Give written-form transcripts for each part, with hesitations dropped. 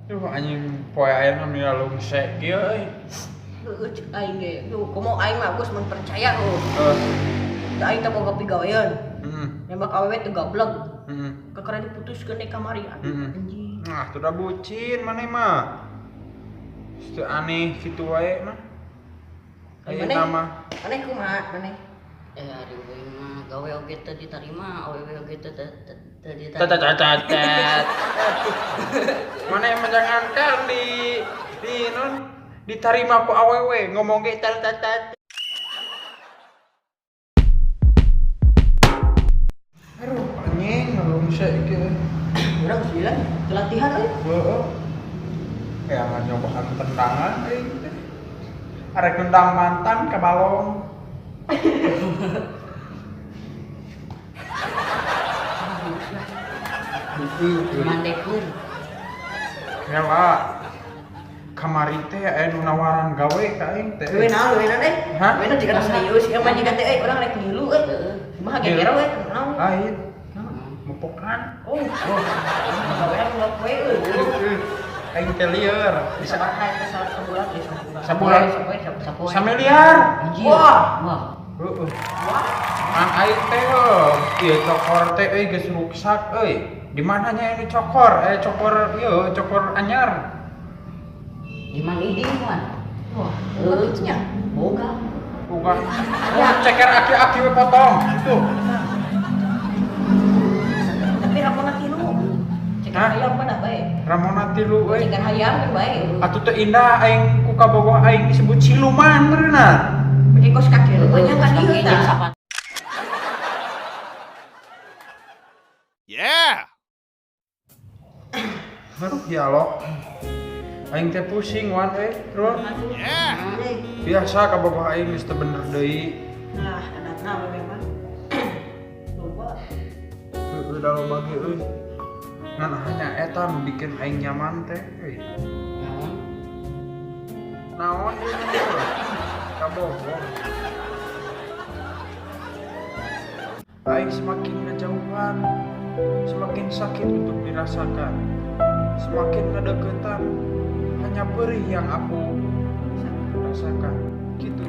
Duh anjing poe aya nu lungsek kieu euy. Heueuh cek aing ge. Duh, kumaha aing mah geus mun percaya lu. Heeh. Da aing teh boga pigawean. Heeh. Nembak awewe teh gablek. Heeh. Kakara diputuskeun deh kamari. Anjing. Nah, tuh udah bucin maneh mah. Teu aneh kitu wae mah. Aya nama. Maneh kumaha maneh? Ari we mah gawe oge teu ditarima, awewe oge teu ditarima. Tet. Maneh mah jangan kan di non diterima ku awewe ngomong ge tet. Aduh, anjing lungsek kieu. Urang bilang latihan euy. Heeh. Kayak nyobaan tendangan euy. Arek nendang mantan ke balong. Mandekeun. Hela kamari teh aya nu nawaran gawe ka aing teh. Gawe naon deh? Hah? Gawe jika serius, ya mah jika teh urang rek ngilu euy. Kumaha geger we naon? Lain. Mupokan. Oh. Gawean ulak we euy. Aing teh lieur. Bisa bahan teh sabulan ya Sabulan. Sapoe. Samiliar. Anjir. Wah. Wah. Heeh. Wah. Mang aing teh ieu cokor teh euy geus ruksak euy. Di mana nya ini cokor? Cokor ieu cokor anyar. Di Mang Iding mah. Wah, lucunya. Boga. Bukan. Wah, ceker aki-aki we potong. Itu. Tapi ramona tilu. Cekan Hah? hayam mah da bae. Ramona tilu euy. Cekan hayam kan bae. Atuh teh indah aing ku kabogoh aing disebut siluman beurna. Bagi kos kaki lu banyak kan ieu tah. Yeah! Aduh ya Allah. Aing teh pusing wan Rul. Yeah! Biasa kabogoh aing geus teu bener deui. Nah, adatna we mah. Loba. Udah loba ge euy. Ngan hanya eta nu bikin aing nyaman teh euy. Naon ieu? Kabogoh. Aing semakin ngejauhan, semakin sakit untuk dirasakan, semakin ngedeketan, hanya perih yang aku bisa rasakan. Gitu.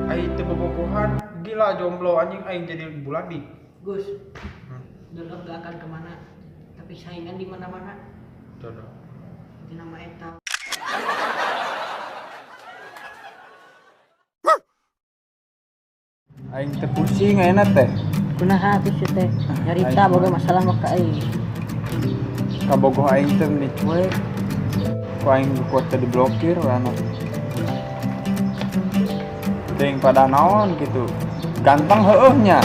Aing teu bobogohan, gila jomblo anjing aing jadi buladi. Gus. Dulu gak akan kemana. Tapi saingan di mana-mana. Dodo. Itu nama eta. Aing teh pusing ayeuna teh. Kunaha atuh si teh? Nyarita boga masalah mah ka aing. Kabogoh aing teh menit we. Ku aing kuat teh diblokir wana. Teuing pada naon gitu. Ganteng heueuh nya.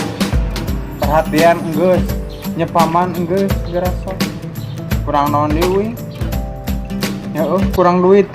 Perhatian geus, nyepaman geus gerasa. Kurang naon deui. Heueuh, kurang duit.